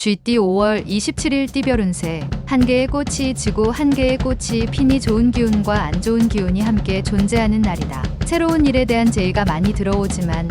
쥐띠 5월 27일 띠별 운세. 한 개의 꽃이 지고 한 개의 꽃이 피니 좋은 기운과 안 좋은 기운이 함께 존재하는 날이다. 새로운 일에 대한 제의가 많이 들어오지만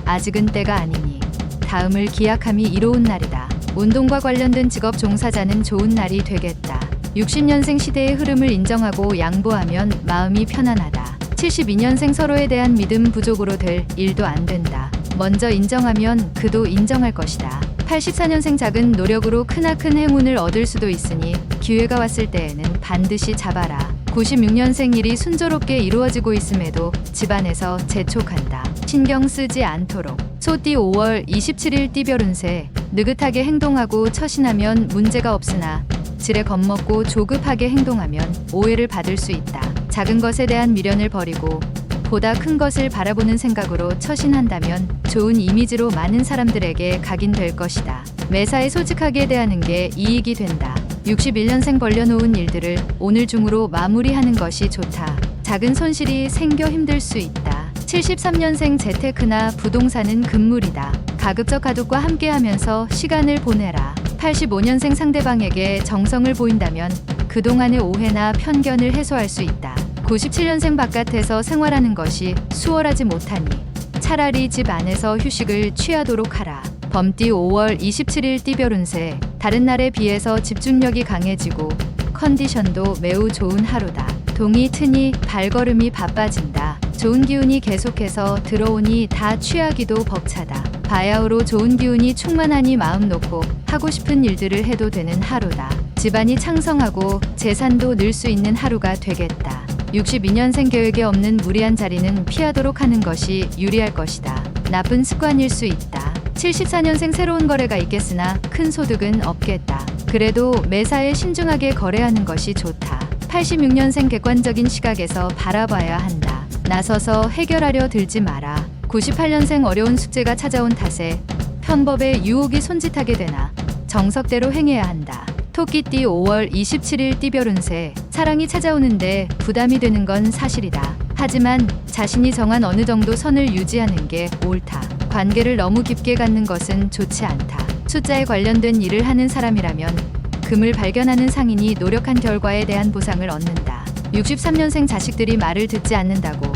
아직은 때가 아니니 다음을 기약함이 이로운 날이다. 운동과 관련된 직업 종사자는 좋은 날이 되겠다. 60년생 시대의 흐름을 인정하고 양보하면 마음이 편안하다. 72년생 서로에 대한 믿음 부족으로 될 일도 안 된다. 먼저 인정하면 그도 인정할 것이다. 84년생 작은 노력으로 크나큰 행운을 얻을 수도 있으니 기회가 왔을 때에는 반드시 잡아라. 96년생 일이 순조롭게 이루어지고 있음에도 집안에서 재촉한다. 신경 쓰지 않도록. 소띠 5월 27일 띠별 운세. 느긋하게 행동하고 처신하면 문제가 없으나 지레 겁먹고 조급하게 행동하면 오해를 받을 수 있다. 작은 것에 대한 미련을 버리고 보다 큰 것을 바라보는 생각으로 처신한다면 좋은 이미지로 많은 사람들에게 각인될 것이다. 매사에 솔직하게 대하는 게 이익이 된다. 61년생 벌려놓은 일들을 오늘 중으로 마무리하는 것이 좋다. 작은 손실이 생겨 힘들 수 있다. 73년생 재테크나 부동산은 금물이다. 가급적 가족과 함께하면서 시간을 보내라. 85년생 상대방에게 정성을 보인다면 그동안의 오해나 편견을 해소할 수 있다. 97년생 바깥에서 생활하는 것이 수월하지 못하니 차라리 집 안에서 휴식을 취하도록 하라. 범띠 5월 27일 띠별 운세. 다른 날에 비해서 집중력이 강해지고 컨디션도 매우 좋은 하루다. 동이 트니 발걸음이 바빠진다. 좋은 기운이 계속해서 들어오니 다 취하기도 벅차다. 바야흐로 좋은 기운이 충만하니 마음 놓고 하고 싶은 일들을 해도 되는 하루다. 집안이 창성하고 재산도 늘 수 있는 하루가 되겠다. 62년생 계획에 없는 무리한 자리는 피하도록 하는 것이 유리할 것이다. 나쁜 습관일 수 있다. 74년생 새로운 거래가 있겠으나 큰 소득은 없겠다. 그래도 매사에 신중하게 거래하는 것이 좋다. 86년생 객관적인 시각에서 바라봐야 한다. 나서서 해결하려 들지 마라. 98년생 어려운 숙제가 찾아온 탓에 편법에 유혹이 손짓하게 되나 정석대로 행해야 한다. 토끼띠 5월 27일 띠별 운세. 사랑이 찾아오는데 부담이 되는 건 사실이다. 하지만 자신이 정한 어느 정도 선을 유지하는 게 옳다. 관계를 너무 깊게 갖는 것은 좋지 않다. 숫자에 관련된 일을 하는 사람이라면 금을 발견하는 상인이 노력한 결과에 대한 보상을 얻는다. 63년생 자식들이 말을 듣지 않는다고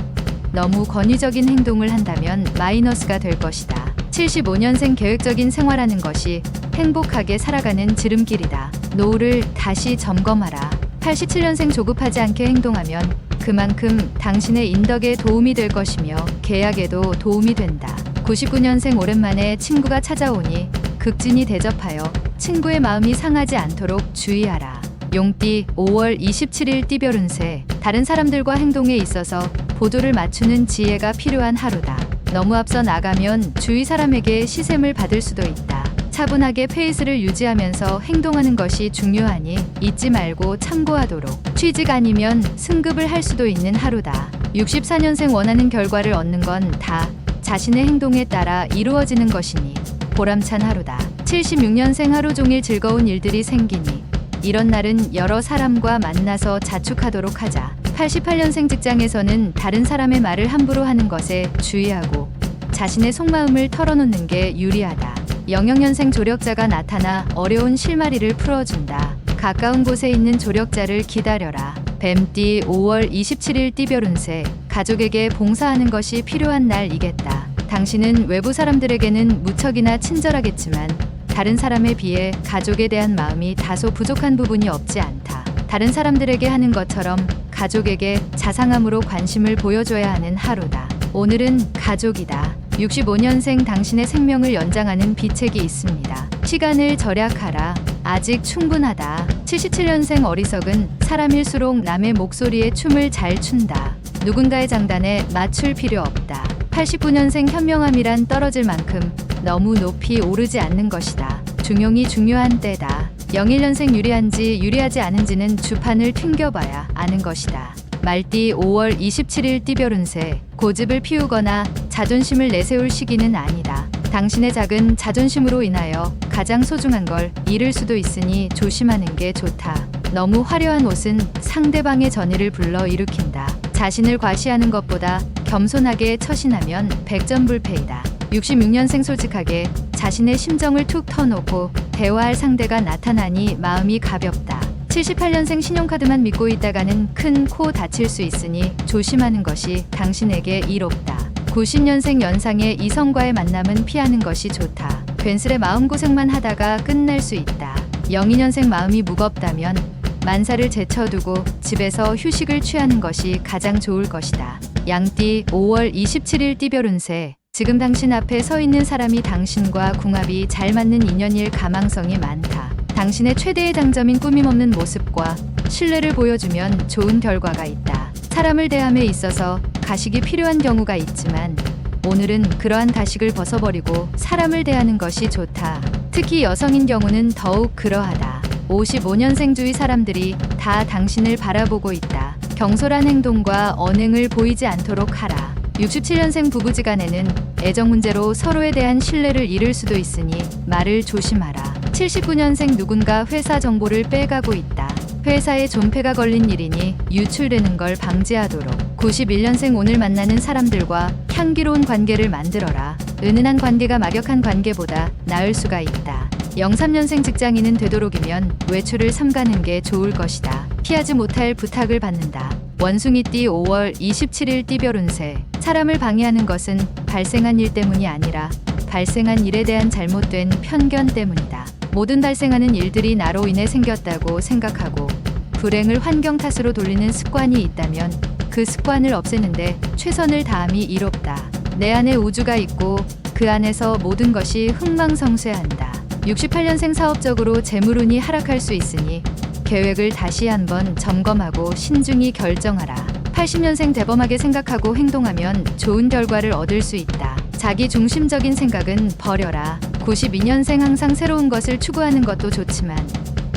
너무 권위적인 행동을 한다면 마이너스가 될 것이다. 75년생 계획적인 생활하는 것이 행복하게 살아가는 지름길이다. 노후를 다시 점검하라. 87년생 조급하지 않게 행동하면 그만큼 당신의 인덕에 도움이 될 것이며 계약에도 도움이 된다. 99년생 오랜만에 친구가 찾아오니 극진히 대접하여 친구의 마음이 상하지 않도록 주의하라. 용띠 5월 27일 띠별 운세. 다른 사람들과 행동에 있어서 보조를 맞추는 지혜가 필요한 하루다. 너무 앞서 나가면 주위 사람에게 시샘을 받을 수도 있다. 차분하게 페이스를 유지하면서 행동하는 것이 중요하니 잊지 말고 참고하도록. 취직 아니면 승급을 할 수도 있는 하루다. 64년생 원하는 결과를 얻는 건 다 자신의 행동에 따라 이루어지는 것이니 보람찬 하루다. 76년생 하루 종일 즐거운 일들이 생기니 이런 날은 여러 사람과 만나서 자축하도록 하자. 88년생 직장에서는 다른 사람의 말을 함부로 하는 것에 주의하고 자신의 속마음을 털어놓는 게 유리하다. 영영년생 조력자가 나타나 어려운 실마리를 풀어준다. 가까운 곳에 있는 조력자를 기다려라. 뱀띠 5월 27일 띠별 운세. 가족에게 봉사하는 것이 필요한 날이겠다. 당신은 외부 사람들에게는 무척이나 친절하겠지만 다른 사람에 비해 가족에 대한 마음이 다소 부족한 부분이 없지 않다. 다른 사람들에게 하는 것처럼 가족에게 자상함으로 관심을 보여줘야 하는 하루다. 오늘은 가족이다. 65년생 당신의 생명을 연장하는 비책이 있습니다. 시간을 절약하라. 아직 충분하다. 77년생 어리석은 사람일수록 남의 목소리에 춤을 잘 춘다. 누군가의 장단에 맞출 필요 없다. 89년생 현명함이란 떨어질 만큼 너무 높이 오르지 않는 것이다. 중용이 중요한 때다. 01년생 유리한지 유리하지 않은지는 주판을 튕겨봐야 아는 것이다. 말띠 5월 27일 띠별 운세. 고집을 피우거나 자존심을 내세울 시기는 아니다. 당신의 작은 자존심으로 인하여 가장 소중한 걸 잃을 수도 있으니 조심하는 게 좋다. 너무 화려한 옷은 상대방의 전의를 불러 일으킨다. 자신을 과시하는 것보다 겸손하게 처신하면 백전불패이다. 66년생 솔직하게 자신의 심정을 툭 터놓고 대화할 상대가 나타나니 마음이 가볍다. 78년생 신용카드만 믿고 있다가는 큰 코 다칠 수 있으니 조심하는 것이 당신에게 이롭다. 90년생 연상의 이성과의 만남은 피하는 것이 좋다. 괜스레 마음고생만 하다가 끝날 수 있다. 02년생 마음이 무겁다면 만사를 제쳐두고 집에서 휴식을 취하는 것이 가장 좋을 것이다. 양띠 5월 27일 띠별 운세. 지금 당신 앞에 서 있는 사람이 당신과 궁합이 잘 맞는 인연일 가망성이 많다. 당신의 최대의 장점인 꾸밈없는 모습과 신뢰를 보여주면 좋은 결과가 있다. 사람을 대함에 있어서 가식이 필요한 경우가 있지만 오늘은 그러한 가식을 벗어버리고 사람을 대하는 것이 좋다. 특히 여성인 경우는 더욱 그러하다. 55년생 주위 사람들이 다 당신을 바라보고 있다. 경솔한 행동과 언행을 보이지 않도록 하라. 67년생 부부지간에는 애정 문제로 서로에 대한 신뢰를 잃을 수도 있으니 말을 조심하라. 79년생 누군가 회사 정보를 빼가고 있다. 회사에 존폐가 걸린 일이니 유출되는 걸 방지하도록. 91년생 오늘 만나는 사람들과 향기로운 관계를 만들어라. 은은한 관계가 막역한 관계보다 나을 수가 있다. 03년생 직장인은 되도록이면 외출을 삼가는 게 좋을 것이다. 피하지 못할 부탁을 받는다. 원숭이띠 5월 27일 띠별 운세. 사람을 방해하는 것은 발생한 일 때문이 아니라 발생한 일에 대한 잘못된 편견 때문이다. 모든 발생하는 일들이 나로 인해 생겼다고 생각하고 불행을 환경 탓으로 돌리는 습관이 있다면 그 습관을 없애는데 최선을 다함이 이롭다. 내 안에 우주가 있고 그 안에서 모든 것이 흥망성쇠한다. 68년생 사업적으로 재물운이 하락할 수 있으니 계획을 다시 한번 점검하고 신중히 결정하라. 80년생 대범하게 생각하고 행동하면 좋은 결과를 얻을 수 있다. 자기 중심적인 생각은 버려라. 92년생 항상 새로운 것을 추구하는 것도 좋지만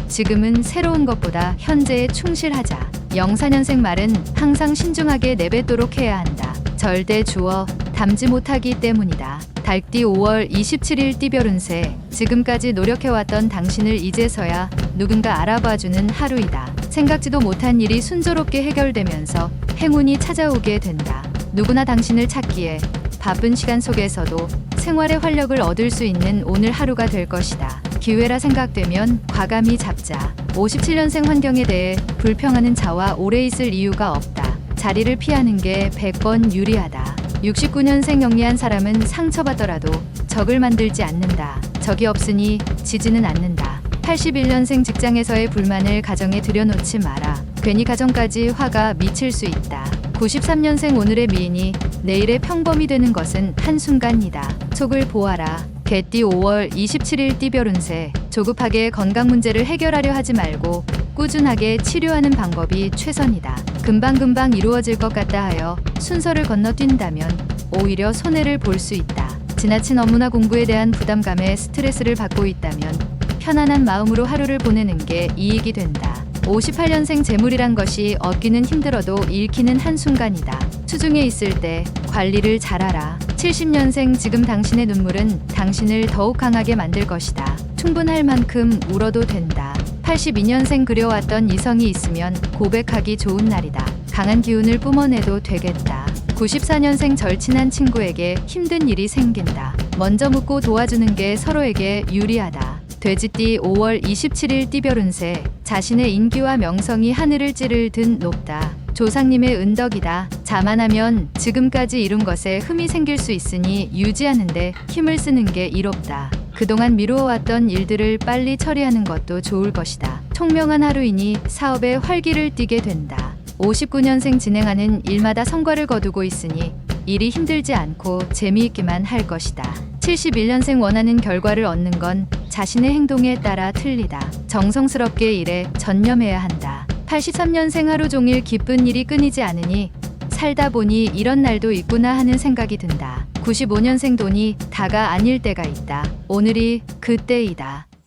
지금은 새로운 것보다 현재에 충실하자. 04년생 말은 항상 신중하게 내뱉도록 해야 한다. 절대 주어 담지 못하기 때문이다. 달띠 5월 27일 띠별 운세. 지금까지 노력해왔던 당신을 이제서야 누군가 알아봐주는 하루이다. 생각지도 못한 일이 순조롭게 해결되면서 행운이 찾아오게 된다. 누구나 당신을 찾기에 바쁜 시간 속에서도 생활의 활력을 얻을 수 있는 오늘 하루가 될 것이다. 기회라 생각되면 과감히 잡자. 57년생 환경에 대해 불평하는 자와 오래 있을 이유가 없다. 자리를 피하는 게 100번 유리하다. 69년생 영리한 사람은 상처받더라도 적을 만들지 않는다. 적이 없으니 지지는 않는다. 81년생 직장에서의 불만을 가정에 들여놓지 마라. 괜히 가정까지 화가 미칠 수 있다. 93년생 오늘의 미인이 내일의 평범이 되는 것은 한순간이다. 속을 보아라. 개띠 5월 27일 띠별 운세. 조급하게 건강 문제를 해결하려 하지 말고 꾸준하게 치료하는 방법이 최선이다. 금방금방 이루어질 것 같다 하여 순서를 건너뛴다면 오히려 손해를 볼 수 있다. 지나친 업무나 공부에 대한 부담감에 스트레스를 받고 있다면 편안한 마음으로 하루를 보내는 게 이익이 된다. 58년생 재물이란 것이 얻기는 힘들어도 잃기는 한순간이다. 수중에 있을 때 관리를 잘하라. 70년생 지금 당신의 눈물은 당신을 더욱 강하게 만들 것이다. 충분할 만큼 울어도 된다. 82년생 그려왔던 이성이 있으면 고백하기 좋은 날이다. 강한 기운을 뿜어내도 되겠다. 94년생 절친한 친구에게 힘든 일이 생긴다. 먼저 묻고 도와주는 게 서로에게 유리하다. 돼지띠 5월 27일 띠별 운세. 자신의 인기와 명성이 하늘을 찌를 듯 높다. 조상님의 은덕이다. 자만하면 지금까지 이룬 것에 흠이 생길 수 있으니 유지하는데 힘을 쓰는 게 이롭다. 그동안 미루어왔던 일들을 빨리 처리하는 것도 좋을 것이다. 총명한 하루이니 사업에 활기를 띠게 된다. 59년생 진행하는 일마다 성과를 거두고 있으니 일이 힘들지 않고 재미있기만 할 것이다. 71년생 원하는 결과를 얻는 건 자신의 행동에 따라 틀리다. 정성스럽게 일에 전념해야 한다. 83년생 하루 종일 기쁜 일이 끊이지 않으니 살다 보니 이런 날도 있구나 하는 생각이 든다. 95년생 돈이 다가 아닐 때가 있다. 오늘이 그때이다.